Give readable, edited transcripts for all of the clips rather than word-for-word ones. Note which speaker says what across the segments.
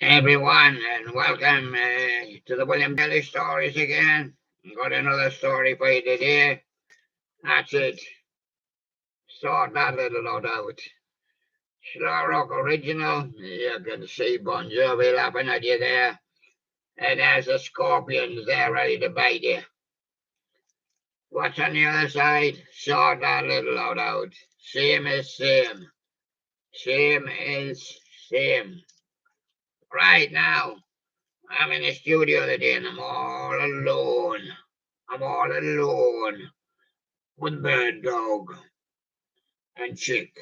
Speaker 1: Everyone, and welcome to the William Daly Stories again. Got another story for you today. That's it. Sort that little lot out. Slow Rock Original. You can see Bon Jovi laughing at you there. And there's the Scorpions there ready to bite you. What's on the other side? Sort that little lot out. Same is same. Same is same. Right now, I'm in the studio today and I'm all alone. I'm all alone with Bird Dog and Chick.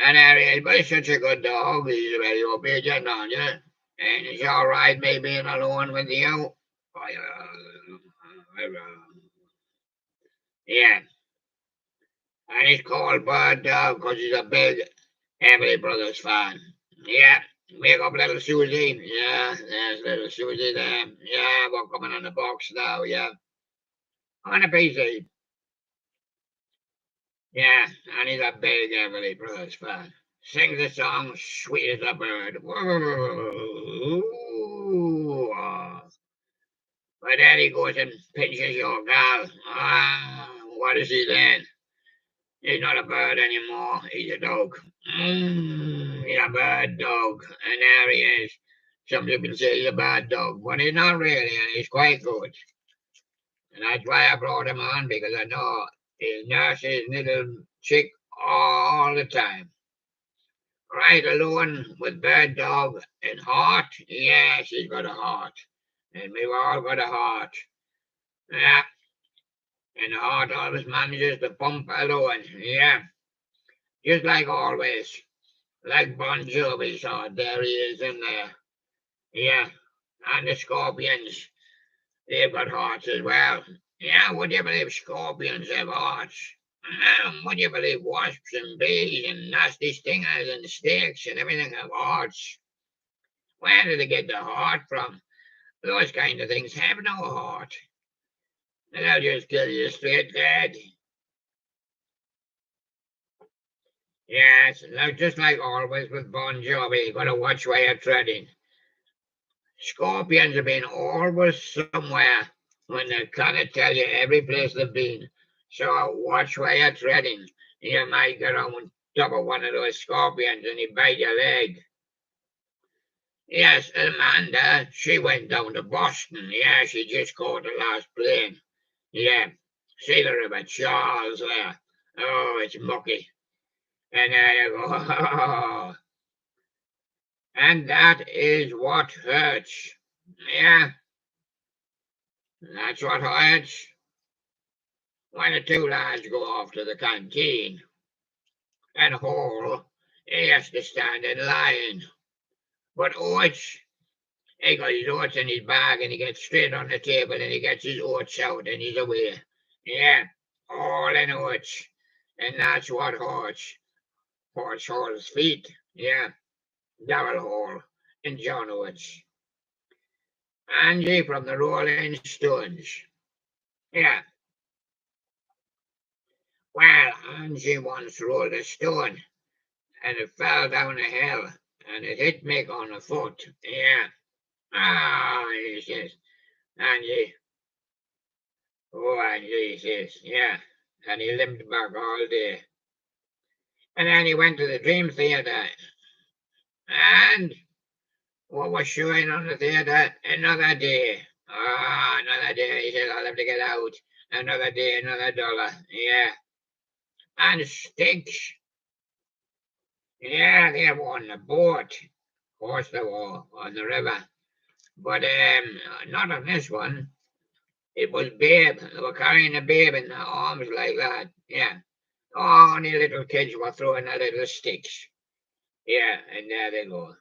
Speaker 1: And Ariel, but he's such a good dog. He's very obedient, on you. And it's all right me being alone with you. Yeah. And he's called Bird Dog because he's a big Everly Brothers fan. Yeah. Wake up, little Susie. Yeah, there's little Susie there. Yeah, we're coming on the box now. Yeah. On a PC. Yeah, and he's a big Everly Brothers fan. Sings a song sweet as a bird. But then he goes and pinches your gal. What is he then? He's not a bird anymore. He's a dog. He's a bird dog. And there he is. Some people say he's a bad dog, but he's not really, and he's quite good. And that's why I brought him on, because I know he nurses little Chick all the time. Right alone with Bird Dog and Heart. Yeah, she's got a heart. And we've all got a heart. Yeah, and the heart always manages to pump alone. Yeah, just like always. Like Bon Jovi's heart. There he is in there. Yeah, and the Scorpions. They've got hearts as well. Yeah, would you believe scorpions have hearts? Would you believe wasps and bees and nasty stingers and snakes and everything have hearts? Where did they get the heart from? Those kind of things have no heart. And they'll just kill you straight dead. Yes, just like always with Bon Jovi, you gotta watch where you're treading. Scorpions have been always somewhere when they can't tell you every place they've been. So watch where you're treading. You might get on top of one of those scorpions and he bite your leg. Yes, Amanda, she went down to Boston. Yeah, she just caught the last plane. Yeah, see the River Charles there. Oh, it's mucky. And there you go. And that is what hurts. Yeah, that's what hurts. When the two lads go off to the canteen, and Hall, he has to stand in line. But Oates, he got his oats in his bag and he gets straight on the table and he gets his oats out and he's away. Yeah, all in oats. And that's what hurts. Hurts Hall's feet. Yeah, Darrell Hall and John Oates. Angie from the Rolling Stones. Yeah, well, Angie once rolled a stone and it fell down a hill and it hit Mick on the foot. Yeah. He says, Angie. Oh, Angie, he says, yeah. And he limped back all day. And then he went to the Dream Theatre. And what was showing on the theatre? Another day. Another day. He says, I'll have to get out. Another day, another dollar. Yeah. And Sticks. Yeah, they were on the boat. Of course they were on the river. But not on this one. It was Babe. They were carrying a babe in their arms like that. Yeah. Oh, and the little kids were throwing their little sticks. Yeah, and there they go.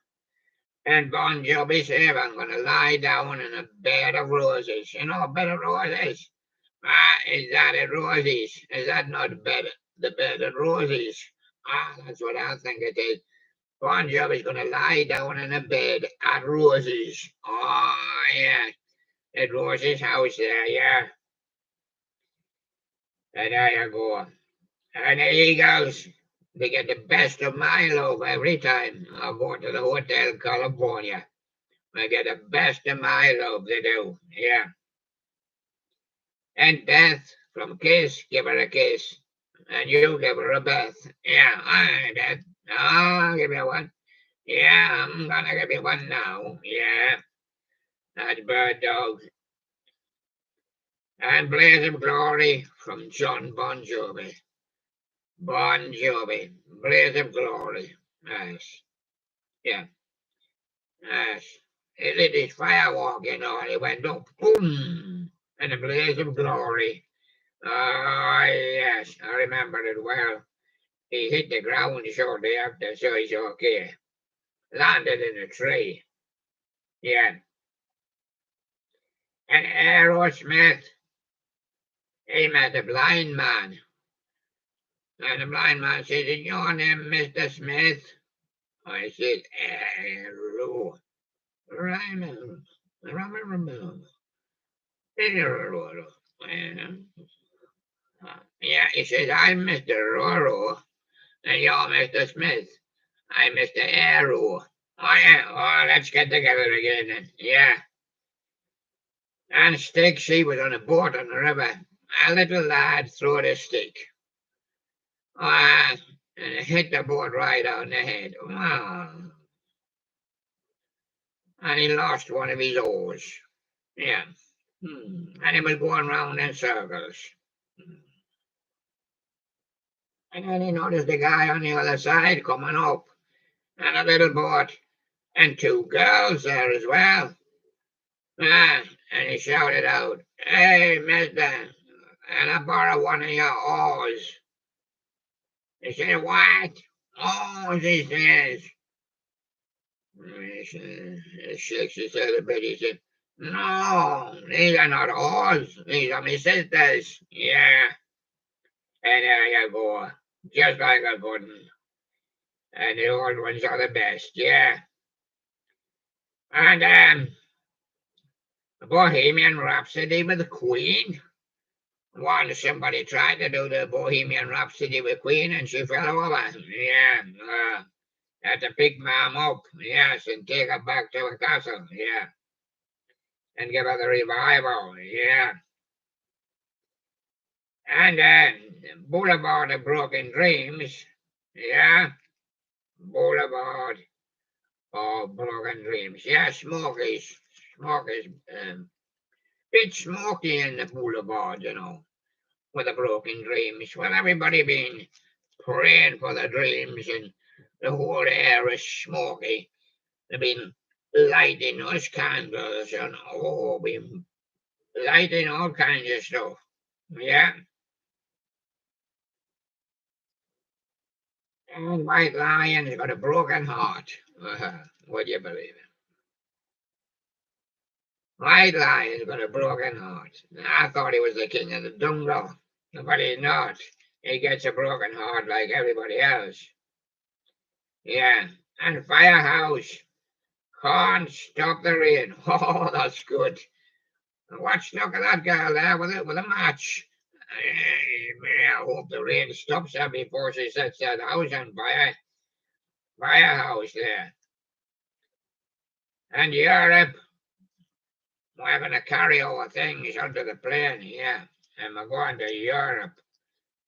Speaker 1: And Bon Jovi said, I'm going to lie down in a bed of roses. You know, a bed of roses? Is that a roses? Is that not the bed of roses? That's what I think it is. Bon Jovi's going to lie down in a bed at Roses. Oh, yeah. At Roses' house there, yeah. And there you go. And the Eagles, They get the best of my loaf every time I go to the Hotel California. I get the best of my loaf, they do. Yeah. And Beth from Kiss, give her a kiss. And you give her a Beth. Yeah, all right, Beth. I'll give you one. Yeah, I'm gonna give you one now. Yeah, that's Bird Dog. And Blaze of Glory from John Bon Jovi. Bon Jovi. Blaze of Glory. Nice. Yeah, nice. He did his firewalk, you know, and he went up, boom, and a blaze of glory. Oh, yes, I remember it well. He hit the ground shortly after, so he's okay. Landed in a tree. Yeah. And Aerosmith, he met a blind man. And the blind man said, "Is your name Mr. Smith?" I said, Aero. Raymond. Yeah, he says, "I'm Mr. Roro, and you're Mr. Smith. I'm Mr. Aero." Oh, yeah, oh, let's get together again then. Yeah. And Stick, she was on a boat on the river. A little lad threw a stick. And it hit the boat right on the head. And he lost one of his oars. Yeah. And he was going round in circles. And then he noticed the guy on the other side coming up. And a little boat. And two girls there as well. And he shouted out, "Hey, mister, and I borrow one of your oars." He said, "What?" "Oars," he says. He shakes his head a bit. He said, "No, these are not oars. These are my sisters." Yeah. And there you go. Just like a good one. And the old ones are the best. Yeah. And Bohemian Rhapsody with the Queen. Once somebody tried to do the Bohemian Rhapsody with Queen and she fell over. Yeah. Had to pick Mom up. Yes, and take her back to a castle. Yeah. And give her the revival. Yeah. And Boulevard of Broken Dreams. Yeah. Boulevard of Broken Dreams. Yeah, Smokey's. Smokey's. Bit smoky in the boulevard, you know, with the broken dreams. Well, everybody been praying for the dreams, and the whole air is smoky. They've been lighting us candles, and oh, been lighting all kinds of stuff. Yeah. And White Lion's got a broken heart. Would you believe it? White Lion's got a broken heart. I thought he was the king of the jungle, but he's not. He gets a broken heart like everybody else. Yeah. And Firehouse can't stop the rain. Oh, that's good. Watch, look at that girl there with a match. I hope the rain stops her before she sets that house on fire. Firehouse there. And Europe, we're going to carry our things onto the plane. Yeah. And we're going to Europe.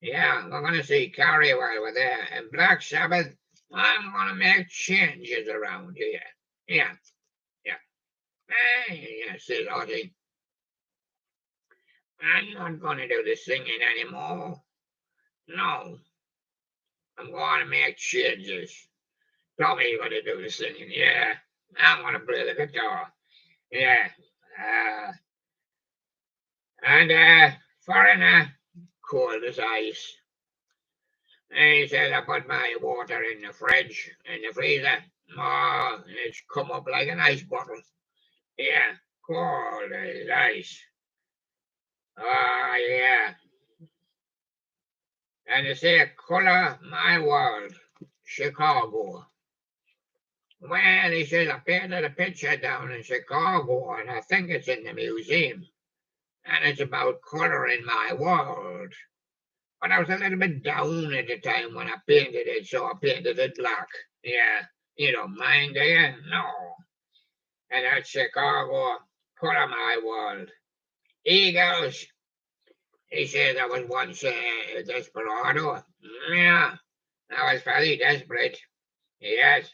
Speaker 1: Yeah, we're going to see Carrie while we're there. And Black Sabbath, I'm going to make changes around here. Yeah. Yeah. Yeah, see, Lottie, I'm not going to do the singing anymore. No, I'm going to make changes. Tommy's going to do the singing. Yeah, I'm going to play the guitar. Yeah. And Foreigner, cold as ice. And he said, "I put my water in the fridge, in the freezer. Oh, it's come up like an ice bottle. Yeah, cold as ice. Oh, yeah." And they say, "Color my world, Chicago." Well, he says, "I painted a picture down in Chicago, and I think it's in the museum. And it's about coloring my world." But I was a little bit down at the time when I painted it, so I painted it black. Yeah, you don't mind, do you? No. And that's Chicago, put on my world. Eagles, he said I was once a desperado. Yeah, I was very desperate. Yes,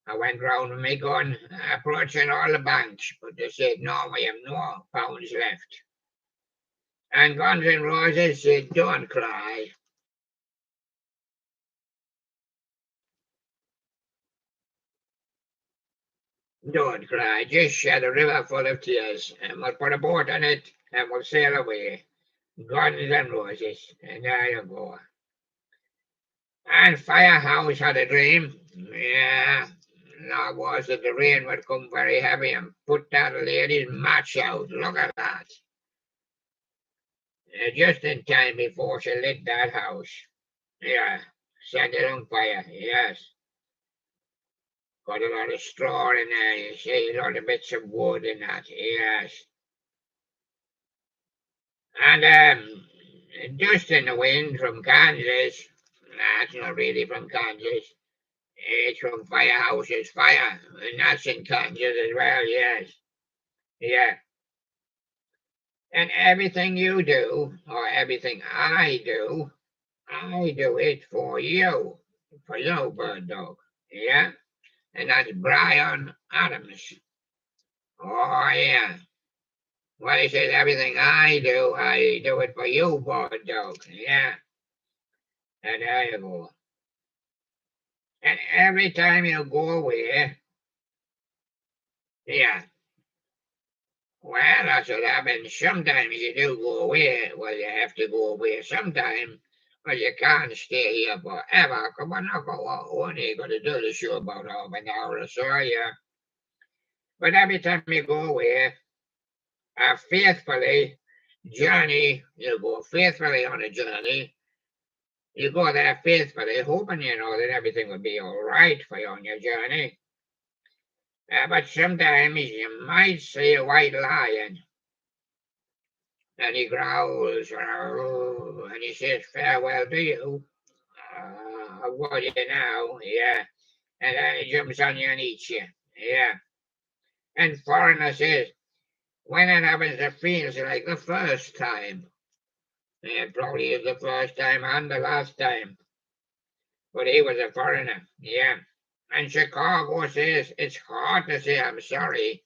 Speaker 1: I went round with my gun, approaching all the banks, but they said, no, we have no pounds left. And Guns N' Roses said, don't cry. Don't cry, just shed a river full of tears, and we'll put a boat on it, and we'll sail away. Guns N' Roses, and there you go. And Firehouse had a dream. Yeah, that was that the rain would come very heavy and put that lady's match out. Look at that. Just in time before she lit that house. Yeah, set it on fire, yes. Got a lot of straw in there, you see, a lot of bits of wood in that, yes. And dust in the wind from Kansas. That's not really from Kansas. It's from Firehouse's fire, and that's in Kansas as well, yes. Yeah. And everything you do, or everything I do it for you, bird dog. Yeah? And that's Brian Adams. Oh, yeah. Well, he says everything I do it for you, bird dog. Yeah. And there you go. And every time you go away, yeah. Well, that's what happens. Sometimes you do go away. Well, you have to go away sometime. But you can't stay here forever. Come on, now, go on. Only got to do the show about half an hour or so, yeah. But every time you go away, faithfully, journey, you go faithfully on a journey. You go there faithfully, hoping you know that everything will be all right for you on your journey. But sometimes you might see a white lion, and he growls, and he says, farewell to you. What do you know? Yeah. And then he jumps on you and eats you. Yeah. And foreigner says, when it happens, it feels like the first time. It probably is the first time and the last time. But he was a foreigner. Yeah. And Chicago says, it's hard to say I'm sorry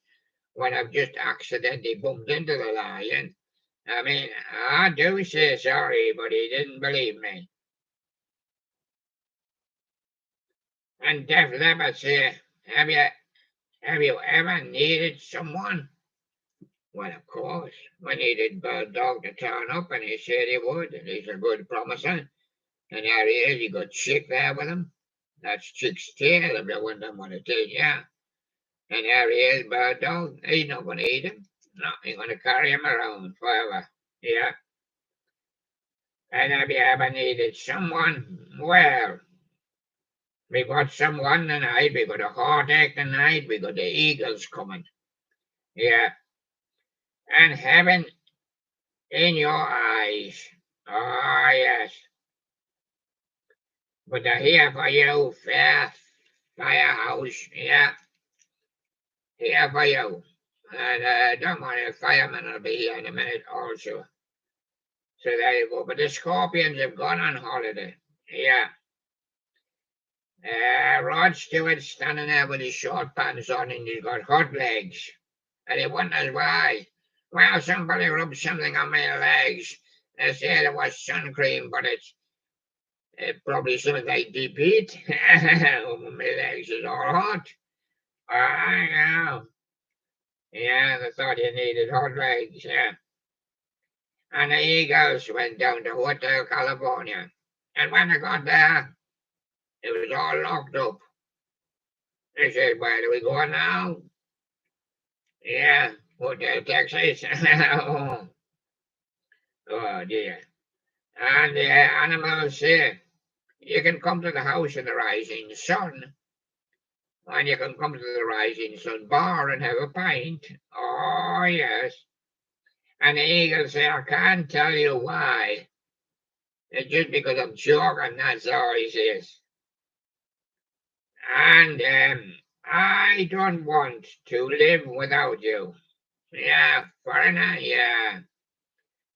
Speaker 1: when I've just accidentally bumped into the lion. I mean, I do say sorry, but he didn't believe me. And Def Leppard said, have you ever needed someone? Well, of course. We needed Bird Dog to turn up, and he said he would, and he's a good promiser. And there he is, you got Chick there with him. That's Chick's tail, if you wonder what it is, yeah. And there he is, Bird Dog. He's not going to eat him. No, he's going to carry him around forever. Yeah. And have you ever needed someone? Well, we got someone tonight. We got a heartache tonight. We got the Eagles coming. Yeah. And heaven in your eyes. Oh, yes. But they're here for you, Firehouse. Yeah. Here for you. And don't worry, firemen will be here in a minute also. So there you go. But the Scorpions have gone on holiday. Yeah. Rod Stewart's standing there with his short pants on and he's got hot legs. And he wonders why. Well, somebody rubbed something on my legs. They said it was sun cream, but it's probably something like deep heat. My legs is all hot. I know. Yeah, they thought you needed hot legs, yeah. And the Eagles went down to Hotel California. And when they got there, it was all locked up. They said, where do we go now? Yeah, Hotel Texas. Oh, oh dear. And the animals said, you can come to the house in the rising sun. And you can come to the rising sun bar and have a pint. Oh, yes. And the eagle said, I can't tell you why. It's just because I'm joking, that's all, he says. And I don't want to live without you. Yeah, foreigner, yeah.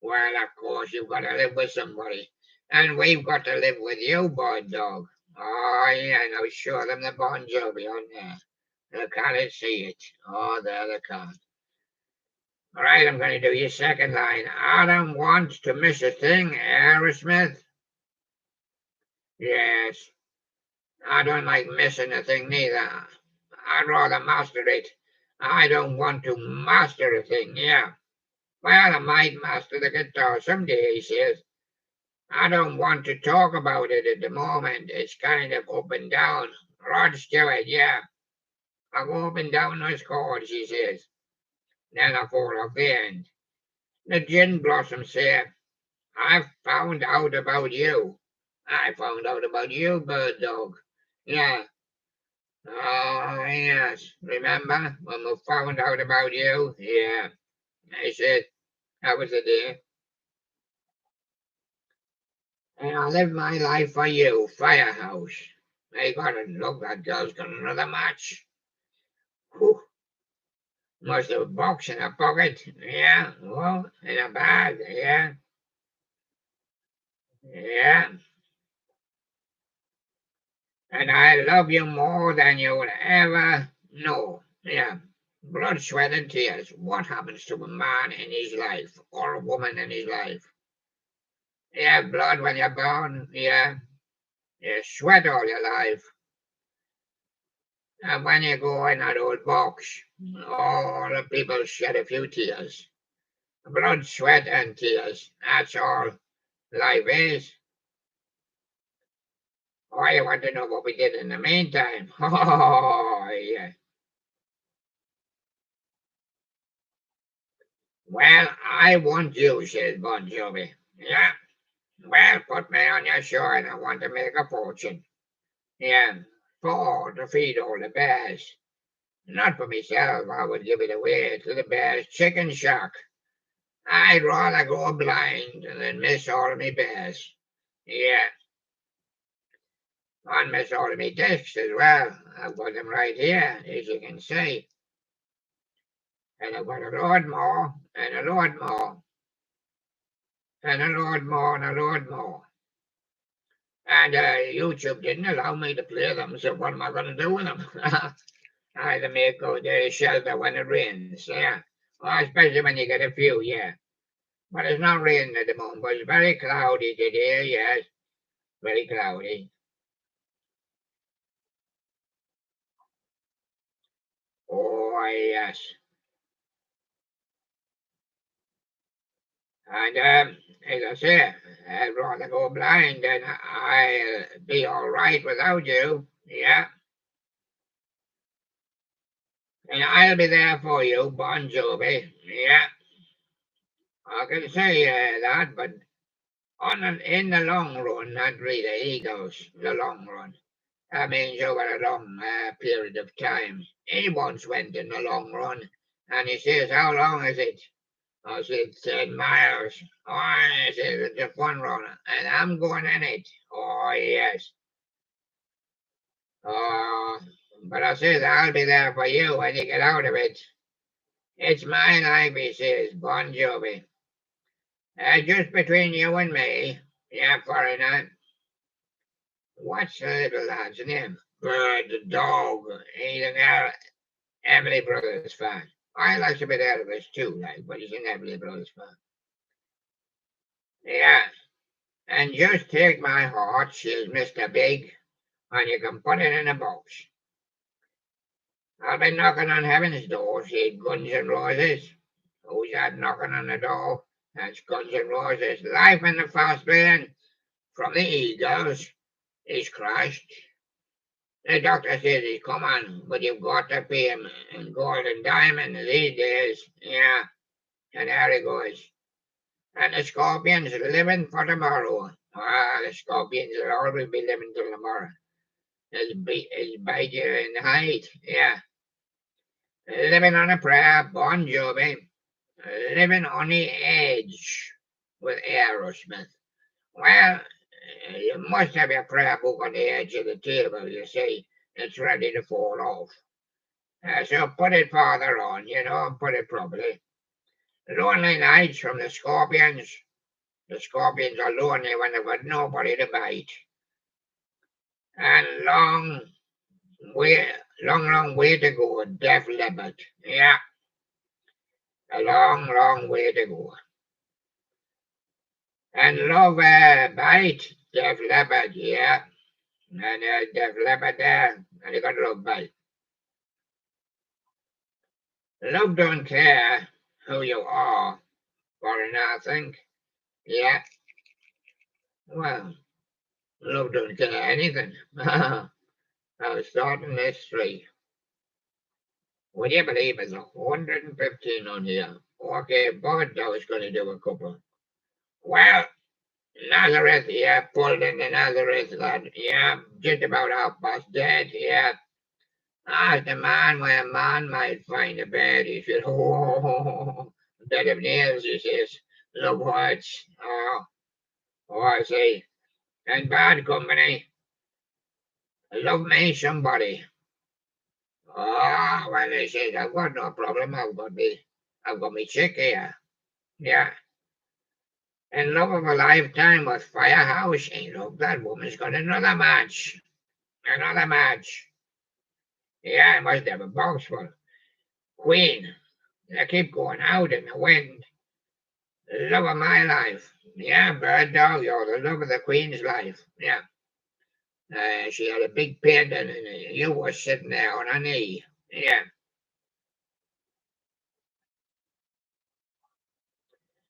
Speaker 1: Well, of course, you've got to live with somebody. And we've got to live with you, boy dog. Oh, yeah, now show them the Bon Jovi on there. They can't see it. Oh, there they can't. All right, I'm going to do your second line. I don't want to miss a thing, Aerosmith. Yes, I don't like missing a thing neither. I'd rather master it. I don't want to master a thing, yeah. Well, I might master the guitar someday, he says. I don't want to talk about it at the moment. It's kind of up and down. Rod Stewart, yeah. I go up and down those chords, he says. Then I fall off the end. The gin blossom say, I found out about you. I found out about you, bird dog. Yeah. Oh, yes. Remember when we found out about you? Yeah. I said, that was the day. And I lived my life for you, Firehouse. Hey, got it. Look, that girl's got another match. Whew. Must have a box in her pocket. Yeah. Well, in a bag. Yeah. Yeah. And I love you more than you'll ever know. Yeah. Blood, sweat, and tears. What happens to a man in his life or a woman in his life? Yeah, blood when you're born. Yeah. You sweat all your life. And when you go in that old box, all the people shed a few tears. Blood, sweat, and tears. That's all life is. Oh, you want to know what we did in the meantime? Oh, yeah. Well, I want you, says Bon Jovi. Yeah. Well, put me on your show and I want to make a fortune. Yeah. To feed all the bears. Not for myself, I would give it away to the bears' chicken shack. I'd rather go blind than miss all my bears. Yeah. And miss all my discs as well. I've got them right here, as you can see. And I've got a load more, and a load more, and a load more, and a load more. And YouTube didn't allow me to play them, so what am I going to do with them? Either make go to the shelter when it rains, yeah. Well, especially when you get a few, yeah. But it's not raining at the moment, but it's very cloudy today, yes. Very cloudy. Oh, yes. And as I say, I'd rather go blind than I'll be all right without you, yeah. And I'll be there for you, Bon Jovi, yeah. I can say that, but in the long run, not really. He goes the long run. That means over a long period of time. He once went in the long run, and he says, "How long is it?" I said, 10 miles. Oh, I said, it's just one run, and I'm going in it. Oh, yes. Oh, but I said, I'll be there for you when you get out of it. It's my life, he says, Bon Jovi. Just between you and me, yeah, foreigner. What's the little lad's name? Bird the dog. He's an Everly Brothers fan. I like a bit Elvis too, like, but he's an Everly Brothers fan. Yeah, and just take my heart, says Mr. Big, and you can put it in a box. I'll be knocking on heaven's door, said Guns N' Roses. Who's that knocking on the door? That's Guns N' Roses. Life in the fast lane from the Eagles is crashed. The doctor says he's coming, but you've got to pay him in gold and diamonds these days. Yeah, and there he goes. And the Scorpions living for tomorrow. Ah, the Scorpions will always be living till tomorrow. As big in height, yeah. Living on a prayer, Bon Jovi. Living on the edge with Aerosmith. Well, you must have your prayer book on the edge of the table, you see. It's ready to fall off. So put it farther on, put it properly. Lonely nights from the scorpions. The scorpions are lonely when they've got nobody to bite. And long way to go, Def Leppard. Yeah, a long way to go. And love bite, Def Leppard, yeah. And Def Leppard there, and you got love bite. Love don't care who you are, for nothing. Yeah, well, love don't care anything. I was starting this tree. Would you believe it's 115 on here? Okay, but I was going to do a couple. Well, Nazareth, yeah, pulled into Nazareth, lad. Yeah, just about dead, yeah. The man where a man might find a bed, he said, oh, bed of nails, he says, love hearts. I say, and bad company, love me somebody. Well, he says, I've got no problem, I've got me chick here. Yeah. And love of a lifetime with Firehouse. And look, that woman's got another match. Another match. Yeah, I must have a box full. Queen. They keep going out in the wind. Love of my life. Yeah, bird dog, you're the love of the Queen's life. Yeah. She had a big pendant and you were sitting there on her knee. Yeah.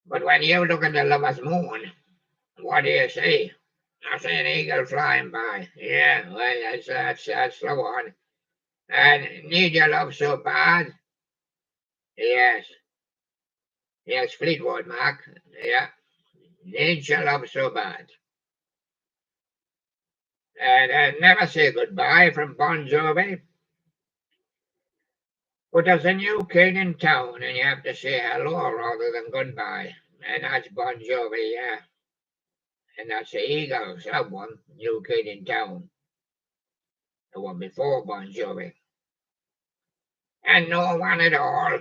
Speaker 1: But when you look at the lover's moon, what do you see? I see an eagle flying by. Yeah, well, that's the one. And need your love so bad? Yes. Yes, Fleetwood Mac. Yeah. Need your love so bad. And never say goodbye from Bon Jovi. But there's a new kid in town and you have to say hello rather than goodbye. And that's Bon Jovi, yeah. And that's the Eagles, that one. New kid in town. The one before Bon Jovi. And no one at all.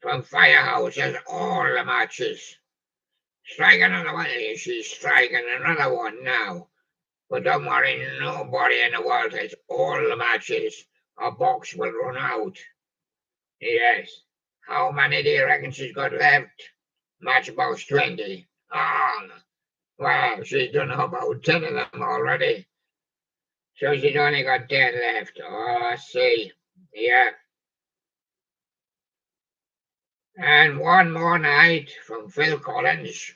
Speaker 1: From Firehouse has all the matches. Strike another one. She's striking another one now. But don't worry, nobody in the world has all the matches. A box will run out. Yes. How many do you reckon she's got left? Matchbox 20. Well, she's done about 10 of them already. So she's only got 10 left. Oh, I see. Yeah. And one more night from Phil Collins.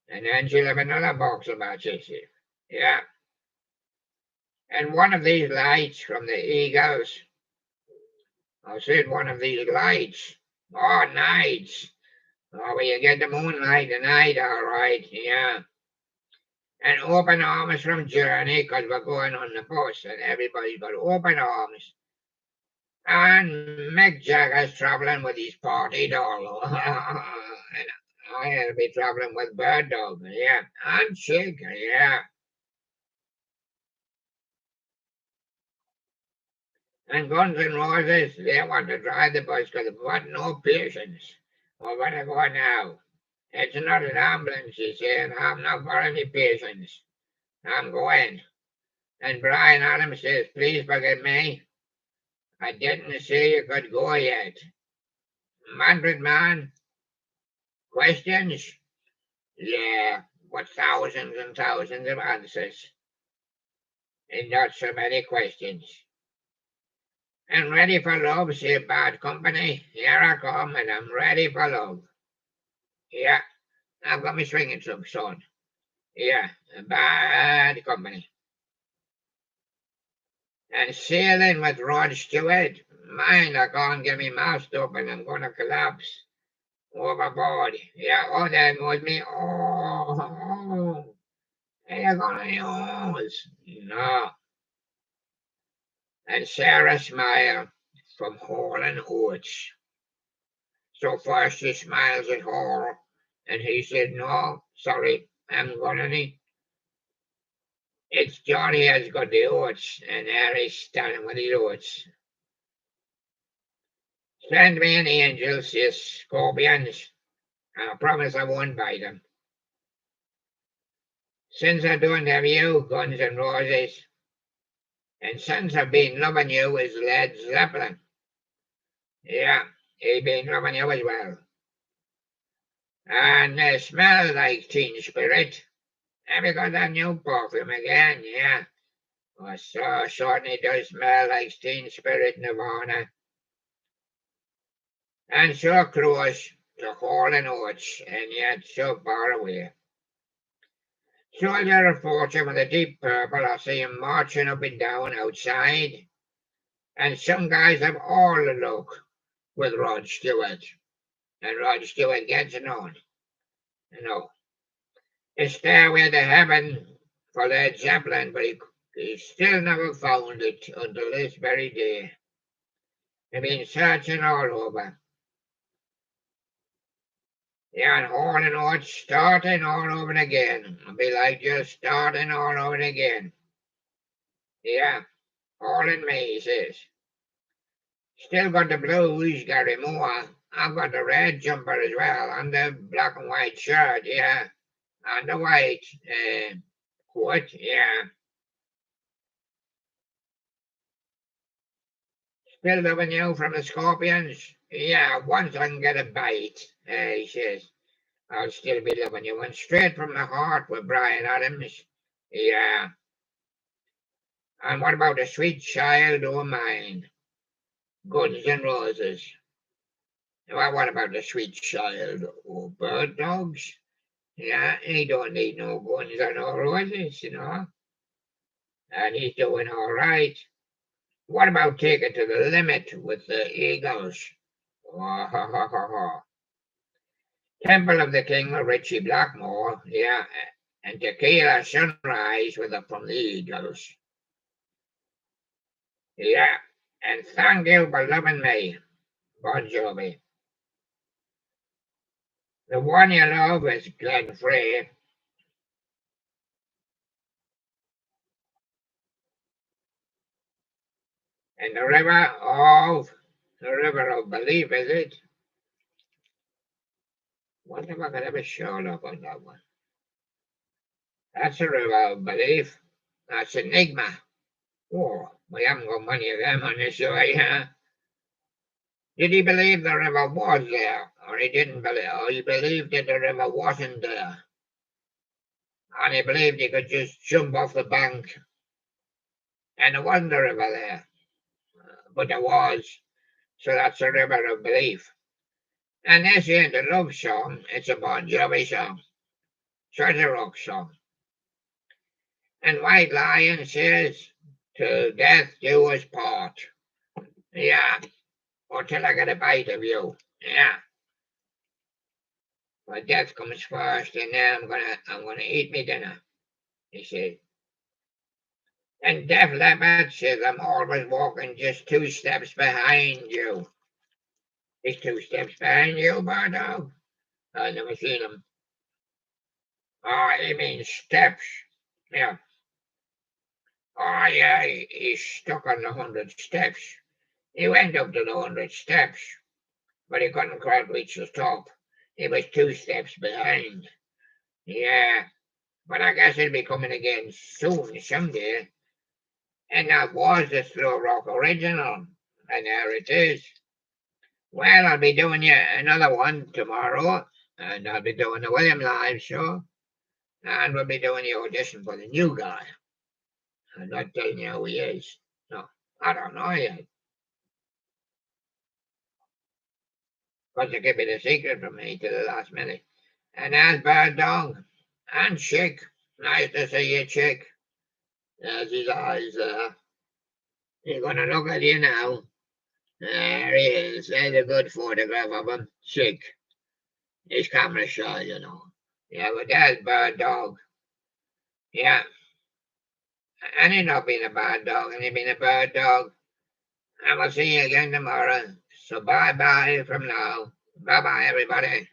Speaker 1: And then she'll have another box of matches. Yeah. And one of these lights from the Eagles. I said one of these lights. Oh, nights. Oh, well, you get the moonlight tonight, all right, yeah. And open arms from Journey, because we're going on the bus, and everybody's got open arms. And Mick Jagger's traveling with his party doll. And I'll be traveling with Bird Dog, yeah. And Chick, yeah. And Guns N' Roses, they want to drive the bus because they've got no patience. We're going to go now. It's not an ambulance, he said. I'm not for any patients. I'm going. And Brian Adams says, please forgive me. I didn't say you could go yet. Manfred Man, questions? Yeah, but thousands and thousands of answers. And not so many questions. And ready for love, say Bad Company. Here I come, and I'm ready for love. Yeah, I've got my swinging trunks on. Yeah, Bad Company. And sailing with Rod Stewart. Mind, I can't get my mouth open. I'm going to collapse overboard. Yeah, oh, there goes me. Oh, you're going to use. No. And Sarah smiled from Hall and Oates. So first she smiles at Hall, And he said, no, sorry, I haven't got any. It's Johnny has got the oats, and Harry's standing with his oats. Send me an angel, says Scorpions. I promise I won't bite them. Since I don't have you, Guns N' Roses, and since I've been loving you as Led Zeppelin. Yeah, he's been loving you as well. And they smell like Teen Spirit. Have you got that new perfume again? Yeah. Oh, so certainly does smell like Teen Spirit Nirvana. And so close to Hall and Oates, and yet so far away. Soldier of Fortune with a deep purple, I see him marching up and down outside. And some guys have all the luck with Rod Stewart. And Rod Stewart gets it on. You know, it's Stairway to Heaven for Led Zeppelin, but he still never found it until this very day. They've been searching all over. Yeah, and Hall and Oates starting all over again. It'll be like just starting all over again. Yeah, Hall and me, he says. Still got the blues, Gary Moore. I've got the red jumper as well, and the black and white shirt, yeah. And the white coat, yeah. Still loving you from the Scorpions? Yeah, once I can get a bite, he says. I'll still be loving you. And straight from the heart with Bryan Adams. Yeah. And what about the sweet child o' mine? Guns N' Roses. Well, what about the sweet child o' Bird Dogs? Yeah, he don't need no guns or no roses, you know. And he's doing all right. What about taking to the limit with the Eagles? Oh, ha, ha, ha, ha. Temple of the King of Richie Blackmore, yeah, and Tequila Sunrise from the Eagles. Yeah, and thank you for loving me, Bon Jovi. The one you love is Glenn Frey. And the river of belief, is it? Wonder if I could ever show up on that one. That's a river of belief. That's Enigma. Oh, we haven't got many of them on this show, huh? Did he believe the river was there, or he didn't believe, or he believed that the river wasn't there? And he believed he could just jump off the bank, and there wasn't a river there, but there was. So that's a river of belief. And this ain't a love song, it's a Bon Jovi song. So it's a rock song. And White Lion says, till death do us part. Yeah, or till I get a bite of you. Yeah. But death comes first, and then I'm gonna eat me dinner, he said. And Def Leppard says, I'm always walking just 2 steps behind you. He's 2 steps behind you, Bardo? I've never seen him. Oh, he means steps. Yeah. Oh, yeah, he's stuck on the 100 steps. He went up to the 100 steps, but he couldn't quite reach the top. He was 2 steps behind. Yeah, but I guess he'll be coming again soon, someday. And that was the Slow Rock original, and there it is. Well, I'll be doing you another one tomorrow, and I'll be doing the William Live show, and we'll be doing the audition for the new guy. I'm not telling you who he is. No, I don't know yet. Because they keep it a secret from me to the last minute. And that's Bird Dog. And Chick. Nice to see you, Chick. There's his eyes there. He's going to look at you now. There he is. There's a good photograph of him. Chick. He's camera shy, you know. Yeah, but that's Bird Dog. Yeah. And he's not been a bad dog, and he's been a bird dog. And we'll see you again tomorrow. So bye-bye from now. Bye-bye, everybody.